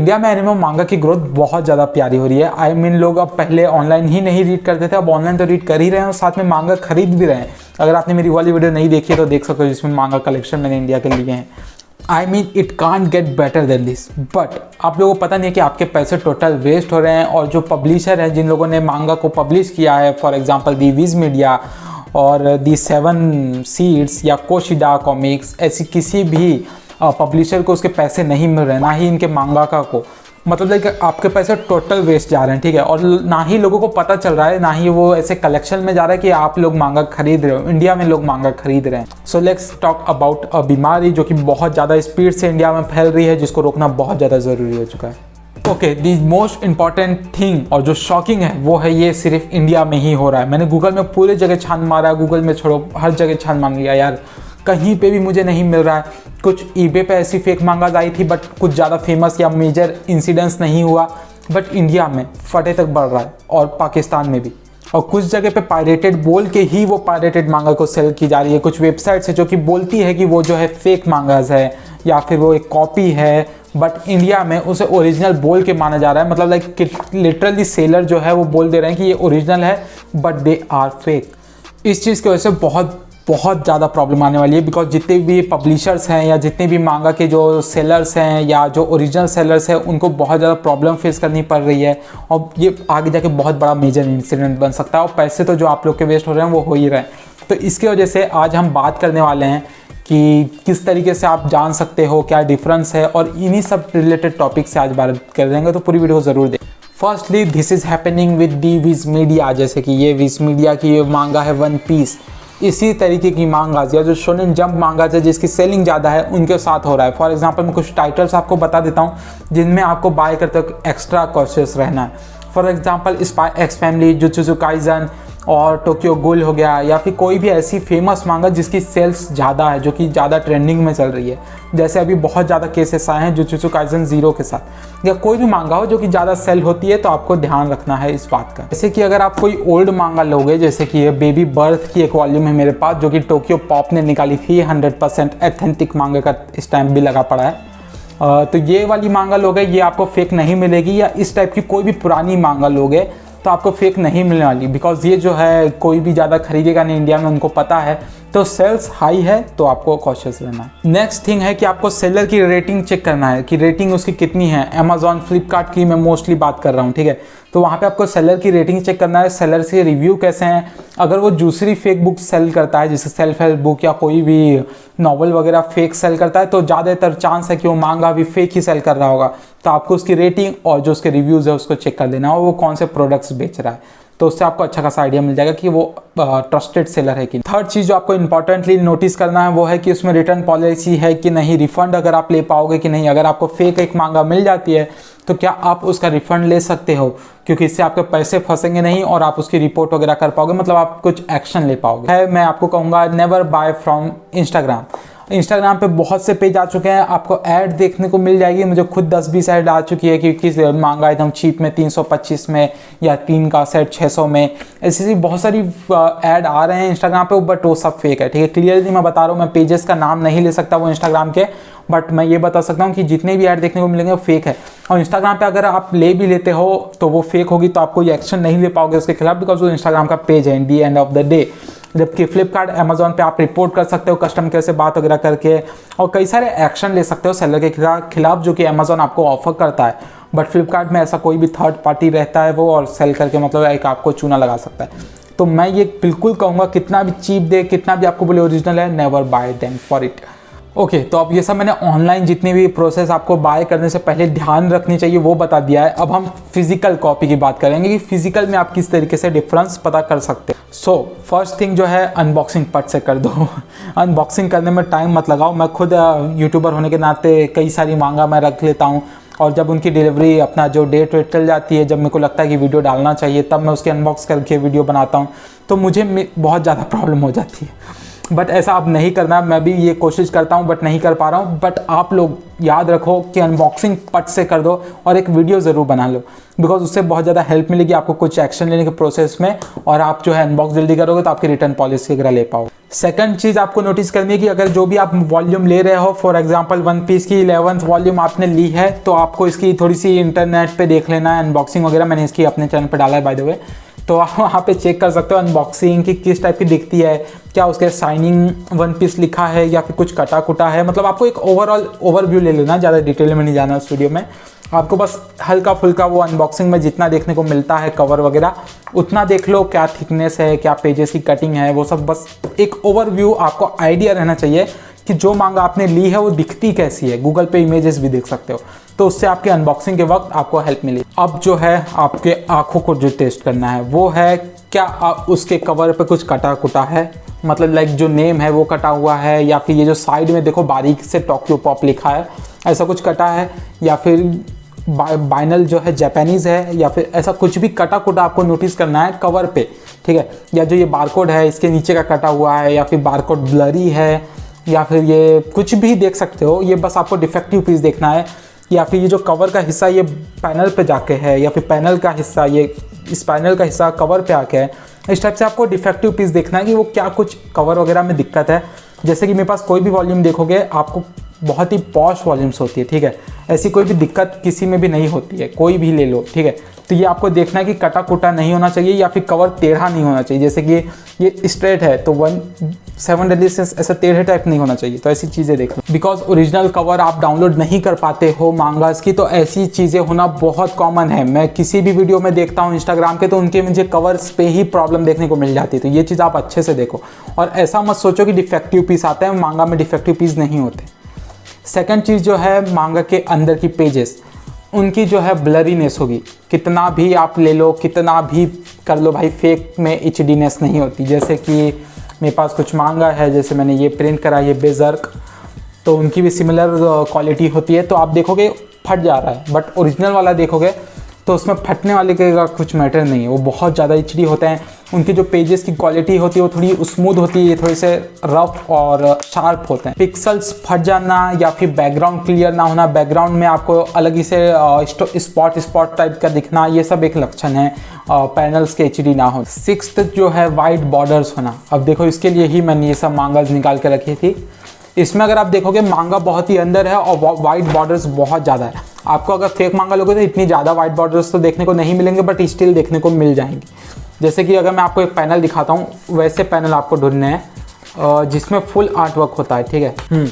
India में anime मांगा की ग्रोथ बहुत ज़्यादा प्यारी हो रही है। आई मीन लोग अब पहले ऑनलाइन ही नहीं रीड करते थे, अब ऑनलाइन तो रीड कर ही रहे हैं और साथ में मांगा खरीद भी रहे हैं। अगर आपने मेरी वाली वीडियो नहीं देखी है तो देख सकते हो, जिसमें मांगा कलेक्शन मैंने इंडिया के लिए हैं। I mean it can't get better than this. But आप लोगों को पता नहीं है कि आपके पैसे टोटल वेस्ट हो रहे हैं। और जो पब्लिशर हैं, जिन लोगों ने मांगा को पब्लिश किया है, for example the Viz Media और दी 7 सीड्स या कोशिडा कॉमिक्स, ऐसी किसी भी पब्लिशर को उसके पैसे नहीं मिल रहे, ना ही इनके मांगाका को। मतलब लाइक आपके पैसे टोटल वेस्ट जा रहे हैं, ठीक है। और ना ही लोगों को पता चल रहा है, ना ही वो ऐसे कलेक्शन में जा रहा है कि आप लोग मांगा खरीद रहे हो। इंडिया में लोग मांगा खरीद रहे हैं। So let's talk about a बीमारी जो कि बहुत ज़्यादा स्पीड से इंडिया में फैल रही है, जिसको रोकना बहुत ज़्यादा ज़रूरी हो चुका है। Okay, the most important thing और जो शॉकिंग है वो है ये सिर्फ इंडिया में ही हो रहा है। मैंने गूगल में पूरे जगह छान मारा, गूगल में छोड़ो हर जगह छान मार लिया यार, कहीं पे भी मुझे नहीं मिल रहा है। कुछ ईबे पे ऐसी फेक मांगाज आई थी बट कुछ ज़्यादा फेमस या मेजर इंसिडेंट्स नहीं हुआ। बट इंडिया में फटे तक बढ़ रहा है और पाकिस्तान में भी। और कुछ जगह पे पायरेटेड बोल के ही वो पायरेटेड मांगा को सेल की जा रही है। कुछ वेबसाइट्स है जो कि बोलती है कि वो जो है फेक मांगाज है या फिर वो एक कॉपी है, बट इंडिया में उसे ओरिजिनल बोल के माना जा रहा है। मतलब लाइक लिटरली सेलर जो है वो बोल दे रहे हैं कि ये ओरिजिनल है बट दे आर फेक। इस चीज़ की वजह से बहुत ज़्यादा प्रॉब्लम आने वाली है। बिकॉज जितने भी पब्लिशर्स हैं या जितने भी मांगा के जो सेलर्स हैं या जो ओरिजिनल सेलर्स हैं, उनको बहुत ज़्यादा प्रॉब्लम फेस करनी पड़ रही है। और ये आगे जाके बहुत बड़ा मेजर इंसिडेंट बन सकता है। और पैसे तो जो आप लोग के वेस्ट हो रहे हैं वो हो ही रहे हैं। तो इसकी वजह से आज हम बात करने वाले हैं कि किस तरीके से आप जान सकते हो क्या डिफरेंस है, और इन्हीं सब रिलेटेड टॉपिक से आज बात कर देंगे। तो पूरी वीडियो को ज़रूर देखें। Firstly this is happening with the Viz Media. जैसे कि ये विज मीडिया की मांगा है वन पीस, इसी तरीके की मांगाज या जो शोनेन जंप मांगाज है जिसकी सेलिंग ज़्यादा है, उनके साथ हो रहा है। फॉर एग्जांपल मैं कुछ टाइटल्स आपको बता देता हूँ जिनमें आपको बाय करते वक्त एक्स्ट्रा कॉशियस रहना है। For example spy x family, jujutsu Kaisen और टोक्यो गूल हो गया, या फिर कोई भी ऐसी फेमस मांगा जिसकी सेल्स ज़्यादा है, जो कि ज़्यादा ट्रेंडिंग में चल रही है। जैसे अभी बहुत ज़्यादा केसेस आए हैं जुजुत्सु काइसन 0 के साथ, या कोई भी मांगा हो जो कि ज़्यादा सेल होती है, तो आपको ध्यान रखना है इस बात का। जैसे कि अगर आप कोई ओल्ड मांगा लोगे, जैसे कि ये बेबी बर्थ की एक वॉल्यूम है मेरे पास जो कि टोक्यो पॉप ने निकाली थी, 100% एथेंटिक मांगा का स्टैम्प भी लगा पड़ा है। तो ये वाली मांगा लोगे, ये आपको फेक नहीं मिलेगी। या इस टाइप की कोई भी पुरानी मांगा लोगे तो आपको फेक नहीं मिलने वाली, बिकॉज ये जो है कोई भी ज़्यादा खरीदेगा नहीं इंडिया में, उनको पता है। तो सेल्स हाई है तो आपको कॉशियस रहना है। नेक्स्ट थिंग है कि आपको सेलर की रेटिंग चेक करना है कि रेटिंग उसकी कितनी है। अमेजॉन, फ्लिपकार्ट की मैं मोस्टली बात कर रहा हूँ, ठीक है। तो वहाँ पे आपको सेलर की रेटिंग चेक करना है, सेलर से रिव्यू कैसे हैं। अगर वो दूसरी फेक बुक सेल करता है, जैसे सेल्फ हेल्प बुक या कोई भी नॉवल वगैरह फेक सेल करता है, तो ज़्यादातर चांस है कि वो मांगा भी फेक ही सेल कर रहा होगा। तो आपको उसकी रेटिंग और जो उसके रिव्यूज़ है उसको चेक कर देना, और वो कौन से प्रोडक्ट्स बेच रहा है। तो उससे आपको अच्छा खासा आइडिया मिल जाएगा कि वो ट्रस्टेड सेलर है कि नहीं। थर्ड चीज़ जो आपको इंपॉर्टेंटली नोटिस करना है वो है कि उसमें रिटर्न पॉलिसी है कि नहीं, रिफंड अगर आप ले पाओगे कि नहीं। अगर आपको फेक एक मांगा मिल जाती है तो क्या आप उसका रिफंड ले सकते हो, क्योंकि इससे आपके पैसे फंसेंगे नहीं और आप उसकी रिपोर्ट वगैरह कर पाओगे, मतलब आप कुछ एक्शन ले पाओगे। मैं आपको कहूँगा नेवर बाय फ्रॉम इंस्टाग्राम पे बहुत से पेज आ चुके हैं, आपको ऐड देखने को मिल जाएगी। मुझे खुद 10-20 ऐड आ चुकी है कि किस मांगा एकदम चीप में 325 में, या 3 का सेट 600 में। ऐसी बहुत सारी ऐड आ रहे हैं इंस्टाग्राम पे, बट वो सब फेक है, ठीक है। क्लियरली मैं बता रहा हूँ, मैं पेजेस का नाम नहीं ले सकता वो इंस्टाग्राम के, बट मैं ये बता सकता हूँ कि जितने भी ऐड देखने को मिलेंगे वो फेक है। और इंस्टाग्राम पे अगर आप ले भी लेते हो तो वो फेक होगी, तो आप कोई एक्शन नहीं ले पाओगे उसके खिलाफ, बिकॉज वो इंस्टाग्राम का पेज है इन दी एंड ऑफ द डे। जबकि फ्लिपकार्ट, अमेजॉन पे आप रिपोर्ट कर सकते हो कस्टमर केयर से बात वगैरह करके, और कई सारे एक्शन ले सकते हो सेलर के खिलाफ जो कि अमेजॉन आपको ऑफर करता है। बट फ्लिपकार्ट में ऐसा कोई भी थर्ड पार्टी रहता है वो, और सेल करके मतलब एक आपको चूना लगा सकता है। तो मैं ये बिल्कुल कहूँगा, कितना भी चीप दे, कितना भी आपको बोले ओरिजिनल है, never bye them for it. Okay, तो अब ये सब मैंने ऑनलाइन जितनी भी प्रोसेस आपको बाय करने से पहले ध्यान रखनी चाहिए वो बता दिया है। अब हम फिजिकल कॉपी की बात करेंगे कि फिजिकल में आप किस तरीके से डिफरेंस पता कर सकते हैं। सो फर्स्ट थिंग जो है, अनबॉक्सिंग पट से कर दो। अनबॉक्सिंग करने में टाइम मत लगाओ। मैं खुद यूट्यूबर होने के नाते कई सारी मांगा मैं रख लेता हूँ, और जब उनकी डिलीवरी अपना जो डेट वेट चल जाती है, जब मेरे को लगता है कि वीडियो डालना चाहिए, तब मैं उसके अनबॉक्स करके वीडियो बनाता हूँ। तो मुझे बहुत ज़्यादा प्रॉब्लम हो जाती है। बट ऐसा अब नहीं करना। मैं भी ये कोशिश करता हूँ बट नहीं कर पा रहा हूँ। बट आप लोग याद रखो कि अनबॉक्सिंग पट से कर दो और एक वीडियो ज़रूर बना लो, बिकॉज उससे बहुत ज़्यादा हेल्प मिलेगी आपको कुछ एक्शन लेने के प्रोसेस में, और आप जो है अनबॉक्स जल्दी करोगे तो आपकी रिटर्न पॉलिसी वगैरह ले पाओगे। सेकंड चीज़ आपको नोटिस करनी है कि अगर जो भी आप वॉल्यूम ले रहे हो, फॉर एग्जांपल वन पीस की 11th वॉल्यूम आपने ली है, तो आपको इसकी थोड़ी सी इंटरनेट पे देख लेना है अनबॉक्सिंग वगैरह। मैंने इसकी अपने चैनल पे डाला है बाय द वे, तो आप वहाँ पे चेक कर सकते हो अनबॉक्सिंग की किस टाइप की दिखती है, क्या उसके साइनिंग वन पीस लिखा है या फिर कुछ कटा कुटा है। मतलब आपको एक ओवरऑल ओवरव्यू ले लेना, ज़्यादा डिटेल में नहीं जाना उस वीडियो में। आपको बस हल्का फुल्का वो अनबॉक्सिंग में जितना देखने को मिलता है कवर वगैरह उतना देख लो, क्या थिकनेस है, क्या पेजेस की कटिंग है, वो सब बस एक ओवरव्यू आपको आइडिया रहना चाहिए कि जो मांगा आपने ली है वो दिखती कैसी है। गूगल पे इमेजेस भी देख सकते हो, तो उससे आपके अनबॉक्सिंग के वक्त आपको हेल्प मिली। अब जो है आपके आँखों को जो टेस्ट करना है वो है क्या उसके कवर पे कुछ कटा कुटा है, मतलब लाइक जो नेम है वो कटा हुआ है, या फिर ये जो साइड में देखो बारीक से टोक्यो पॉप लिखा है ऐसा कुछ कटा है, या फिर बाइनल जो है जापानीज़ है, या फिर ऐसा कुछ भी कटा कुटा आपको नोटिस करना है कवर पे, ठीक है। या जो ये बारकोड है इसके नीचे का कटा हुआ है, या फिर बारकोड ब्लरी है, या फिर ये कुछ भी देख सकते हो। ये बस आपको डिफेक्टिव पीस देखना है, या फिर ये जो कवर का हिस्सा ये पैनल पे जाके है, या फिर पैनल का हिस्सा ये इस पैनल का हिस्सा कवर पे आके है। इस टाइप से आपको डिफेक्टिव पीस देखना है कि वो क्या कुछ कवर वगैरह में दिक्कत है। जैसे कि मेरे पास कोई भी वॉल्यूम देखोगे आपको बहुत ही पॉश वॉल्यूम्स होती है, ठीक है। ऐसी कोई भी दिक्कत किसी में भी नहीं होती है, कोई भी ले लो, ठीक है। तो ये आपको देखना है कि कटा कुटा नहीं होना चाहिए, या फिर कवर टेढ़ा नहीं होना चाहिए। जैसे कि ये स्ट्रेट है तो 7 डिलीशियस ऐसा टेढ़े टाइप नहीं होना चाहिए। तो ऐसी चीज़ें देख लो, बिकॉज ओरिजिनल कवर आप डाउनलोड नहीं कर पाते हो मांगास की, तो ऐसी चीज़ें होना बहुत कॉमन है। मैं किसी भी वीडियो में देखता हूँ इंस्टाग्राम के, तो उनके मुझे कवर्स पे ही प्रॉब्लम देखने को मिल जाती है। तो ये चीज़ आप अच्छे से देखो, और ऐसा मत सोचो कि डिफेक्टिव पीस आते हैं, मांगा में डिफेक्टिव पीस नहीं होते। सेकंड चीज़ जो है मांगा के अंदर की पेजेस, उनकी जो है ब्लरीनेस होगी। कितना भी आप ले लो, कितना भी कर लो भाई, फेक में एचडीनेस नहीं होती। जैसे कि मेरे पास कुछ मांगा है, जैसे मैंने ये प्रिंट करा, ये बेजर्क, तो उनकी भी सिमिलर क्वालिटी होती है। तो आप देखोगे फट जा रहा है, बट ओरिजिनल वाला देखोगे तो उसमें फटने वाले का कुछ मैटर नहीं है। वो बहुत ज़्यादा एचडी होते हैं। उनकी जो पेजेस की क्वालिटी होती है वो थोड़ी स्मूथ होती है, ये थोड़े से रफ और शार्प होते हैं। पिक्सल्स फट जाना या फिर बैकग्राउंड क्लियर ना होना, बैकग्राउंड में आपको अलग ही से स्पॉट टाइप का दिखना, ये सब एक लक्षण है पैनल्स के एचडी ना हो। 6th जो है वाइट बॉर्डर्स होना। अब देखो इसके लिए ही मैंने ये सब मांगास निकाल के रखी थी। इसमें अगर आप देखोगे मांगा बहुत ही अंदर है और वाइट बॉर्डर्स बहुत ज़्यादा है। आपको अगर फेक मांगा लोगे तो इतनी ज़्यादा वाइट बॉर्डर्स तो देखने को नहीं मिलेंगे, बट स्टिल देखने को मिल जाएंगे। जैसे कि अगर मैं आपको एक पैनल दिखाता हूँ, वैसे पैनल आपको ढूंढने हैं जिसमें फुल आर्ट वर्क होता है, ठीक है।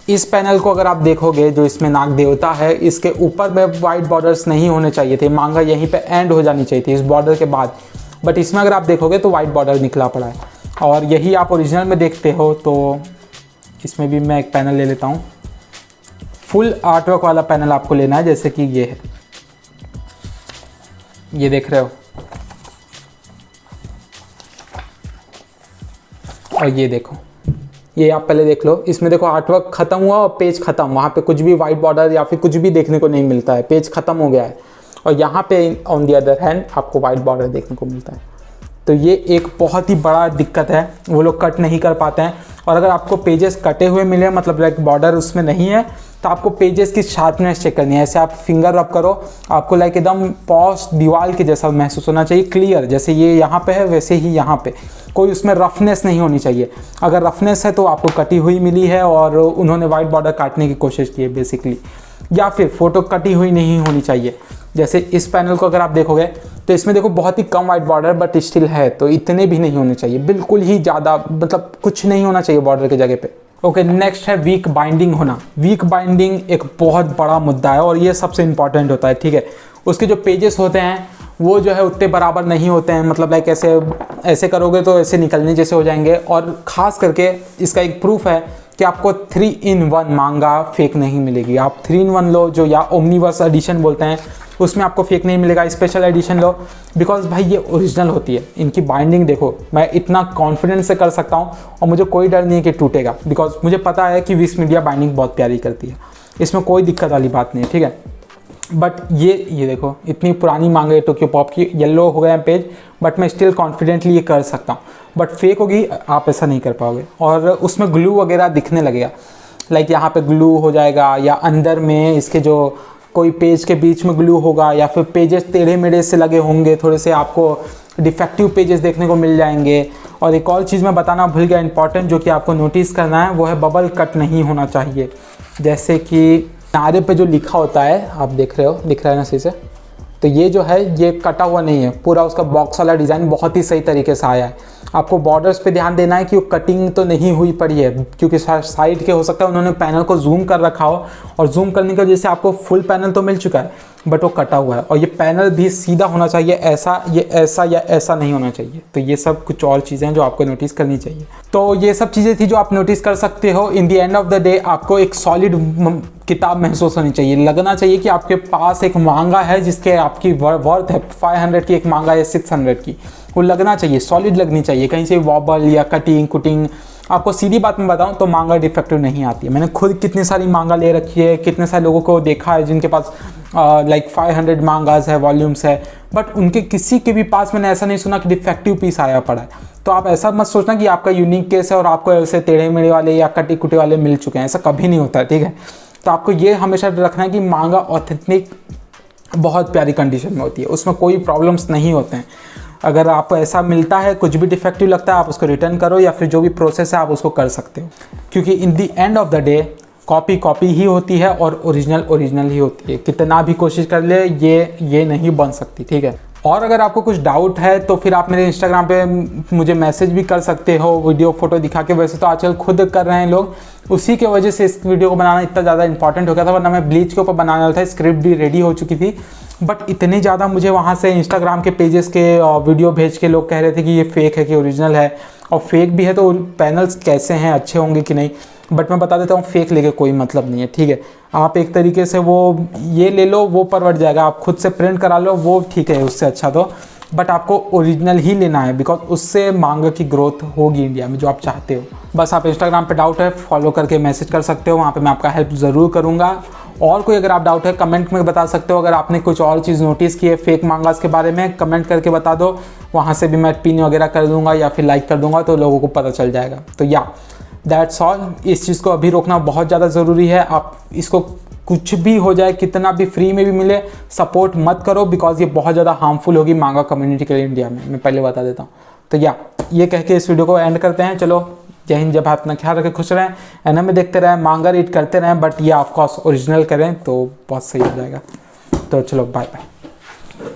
इस पैनल को अगर आप देखोगे, जो इसमें नाग देवता है, इसके ऊपर में वाइट बॉर्डर्स नहीं होने चाहिए थे। मांगा यहीं पे एंड हो जानी चाहिए थी इस बॉर्डर के बाद, बट इसमें अगर आप देखोगे तो वाइट बॉर्डर निकला पड़ा है। और यही आप ओरिजिनल में देखते हो। तो इसमें भी मैं एक पैनल ले लेता हूँ। फुल आर्टवर्क वाला पैनल आपको लेना है, जैसे कि ये है, ये देख रहे हो, और ये देखो, ये आप पहले देख लो। इसमें देखो आर्टवर्क खत्म हुआ और पेज खत्म, वहाँ पे कुछ भी वाइट बॉर्डर या फिर कुछ भी देखने को नहीं मिलता है, पेज खत्म हो गया है। और यहाँ पे ऑन दी अदर हैंड आपको वाइट बॉर्डर देखने को मिलता है। तो ये एक बहुत ही बड़ा दिक्कत है, वो लोग कट नहीं कर पाते हैं। और अगर आपको पेजेस कटे हुए मिले, मतलब लाइक बॉर्डर उसमें नहीं है, तो आपको पेजेस की शार्पनेस चेक करनी है। ऐसे आप फिंगर रब करो, आपको लाइक एकदम पॉश दीवार के जैसा महसूस होना चाहिए, क्लियर। जैसे ये यहाँ पे है वैसे ही यहाँ पे, कोई उसमें रफनेस नहीं होनी चाहिए। अगर रफनेस है तो आपको कटी हुई मिली है और उन्होंने वाइट बॉर्डर काटने की कोशिश की है बेसिकली, या फिर फ़ोटो कटी हुई नहीं होनी चाहिए। जैसे इस पैनल को अगर आप देखोगे तो इसमें देखो बहुत ही कम वाइट बॉर्डर बट स्टिल है, तो इतने भी नहीं होने चाहिए, बिल्कुल ही ज़्यादा, मतलब कुछ नहीं होना चाहिए बॉर्डर की जगह पे। ओके, नेक्स्ट है वीक बाइंडिंग होना। वीक बाइंडिंग एक बहुत बड़ा मुद्दा है और ये सबसे इंपॉर्टेंट होता है, ठीक है। उसके जो पेजेस होते हैं वो जो है उतने बराबर नहीं होते हैं, मतलब लाइक ऐसे करोगे तो ऐसे निकलने जैसे हो जाएंगे। और ख़ास करके इसका एक प्रूफ है कि आपको 3-in-1 मांगा फेक नहीं मिलेगी। आप 3-in-1 लो, जो या ओमनीवर्स एडिशन बोलते हैं, उसमें आपको फेक नहीं मिलेगा। स्पेशल एडिशन लो, बिकॉज भाई ये ओरिजिनल होती है। इनकी बाइंडिंग देखो, मैं इतना कॉन्फिडेंस से कर सकता हूँ और मुझे कोई डर नहीं है कि टूटेगा, बिकॉज मुझे पता है कि विस मीडिया बाइंडिंग बहुत प्यारी करती है, इसमें कोई दिक्कत वाली बात नहीं है, ठीक है। बट ये देखो इतनी पुरानी मांगा है टोक्यो पॉप की, येलो हो गया पेज, बट मैं स्टिल कॉन्फिडेंटली ये कर सकता हूँ। बट फेक होगी, आप ऐसा नहीं कर पाओगे। और उसमें ग्लू वगैरह दिखने लगेगा, लाइक यहाँ पे ग्लू हो जाएगा, या अंदर में इसके जो कोई पेज के बीच में ग्लू होगा, या फिर पेजेस टेढ़े मेढ़े से लगे होंगे, थोड़े से आपको डिफेक्टिव पेजेस देखने को मिल जाएंगे। और एक और चीज़ मैं बताना भूल गया इंपॉर्टेंट, जो कि आपको नोटिस करना है, वो है बबल कट नहीं होना चाहिए। जैसे कि किनारे पे जो लिखा होता है, आप देख रहे हो, दिख रहा है ना सही से, तो ये जो है ये कटा हुआ नहीं है, पूरा उसका बॉक्स वाला डिज़ाइन बहुत ही सही तरीके से आया है। आपको बॉर्डर्स पे ध्यान देना है कि वो कटिंग तो नहीं हुई पड़ी है, क्योंकि साइड के हो सकता है उन्होंने पैनल को जूम कर रखा हो, और जूम करने की वजह से आपको फुल पैनल तो मिल चुका है, बट वो कटा हुआ है। और ये पैनल भी सीधा होना चाहिए, ऐसा ये ऐसा या ऐसा नहीं होना चाहिए। तो ये सब कुछ और चीज़ें हैं जो आपको नोटिस करनी चाहिए। तो ये सब चीज़ें थी जो आप नोटिस कर सकते हो। इन the end of the day आपको एक सॉलिड किताब महसूस होनी चाहिए, लगना चाहिए कि आपके पास एक मांगा है जिसके आपकी वर्थ है 500 की, एक मांगा है 600 की, वो लगना चाहिए, सॉलिड लगनी चाहिए, कहीं से वॉबल या कटिंग कुटिंग। आपको सीधी बात में बताऊं तो मांगा डिफेक्टिव नहीं आती है। मैंने खुद कितनी सारी मांगा ले रखी है, कितने सारे लोगों को देखा है जिनके पास लाइक 500 मांगास है, वॉल्यूम्स है, बट उनके किसी के भी पास मैंने ऐसा नहीं सुना कि डिफेक्टिव पीस आया पड़ा है। तो आप ऐसा मत सोचना कि आपका यूनिक केस है और आपको ऐसे टेढ़े मेढ़े वाले या कटी कुटे वाले मिल चुके हैं, ऐसा कभी नहीं होता है, ठीक है। तो आपको ये हमेशा रखना है कि मांगा ऑथेंटिक बहुत प्यारी कंडीशन में होती है, उसमें कोई प्रॉब्लम्स नहीं होते हैं। अगर आपको ऐसा मिलता है, कुछ भी डिफेक्टिव लगता है, आप उसको रिटर्न करो, या फिर जो भी प्रोसेस है आप उसको कर सकते हो, क्योंकि in the end of the day copy copy ही होती है और ओरिजिनल ओरिजिनल ही होती है। कितना भी कोशिश कर ले ये नहीं बन सकती, ठीक है। और अगर आपको कुछ डाउट है तो फिर आप मेरे इंस्टाग्राम पे मुझे मैसेज भी कर सकते हो, वीडियो फोटो दिखा के। वैसे तो आजकल खुद कर रहे हैं लोग, उसी के वजह से इस वीडियो को बनाना इतना ज़्यादा इंपॉर्टेंट हो गया था, वरना मैं ब्लीच के ऊपर बनाने वाला था, स्क्रिप्ट भी रेडी हो चुकी थी। बट इतने ज़्यादा मुझे वहाँ से इंस्टाग्राम के पेजेस के वीडियो भेज के लोग कह रहे थे कि ये फेक है कि ओरिजिनल है, और फेक भी है तो पैनल्स कैसे हैं, अच्छे होंगे कि नहीं। बट मैं बता देता हूँ, फेक लेके कोई मतलब नहीं है, ठीक है। आप एक तरीके से वो ये ले लो, वो परवट जाएगा, आप खुद से प्रिंट करा लो, वो ठीक है, उससे अच्छा तो। बट आपको ओरिजिनल ही लेना है, बिकॉज उससे मांग की ग्रोथ होगी इंडिया में, जो आप चाहते हो। बस आप इंस्टाग्राम पे डाउट है, फॉलो करके मैसेज कर सकते हो, वहाँ पे मैं आपका हेल्प ज़रूर करूँगा। और कोई अगर आप डाउट है कमेंट में बता सकते हो। अगर आपने कुछ और चीज़ नोटिस की है फेक मांगास के बारे में, कमेंट करके बता दो, वहाँ से भी मैं पिन वगैरह कर दूँगा या फिर लाइक कर दूँगा, तो लोगों को पता चल जाएगा। तो या दैट्स ऑल। इस चीज़ को अभी रोकना बहुत ज़्यादा ज़रूरी है। आप इसको कुछ भी हो जाए, कितना भी फ्री में भी मिले, सपोर्ट मत करो, बिकॉज ये बहुत ज़्यादा हार्मफुल होगी मांगा कम्युनिटी के लिए इंडिया में, मैं पहले बता देता हूँ। तो या ये कह के इस वीडियो को एंड करते हैं। चलो, जय हिंद, जय भारत, अपना ख्याल रखें, खुश रहें, एनिमे देखते रहें, मांगा रीड करते रहें, बट ये ऑफकोर्स ओरिजिनल करें तो बहुत सही हो जाएगा। तो चलो, बाय बाय।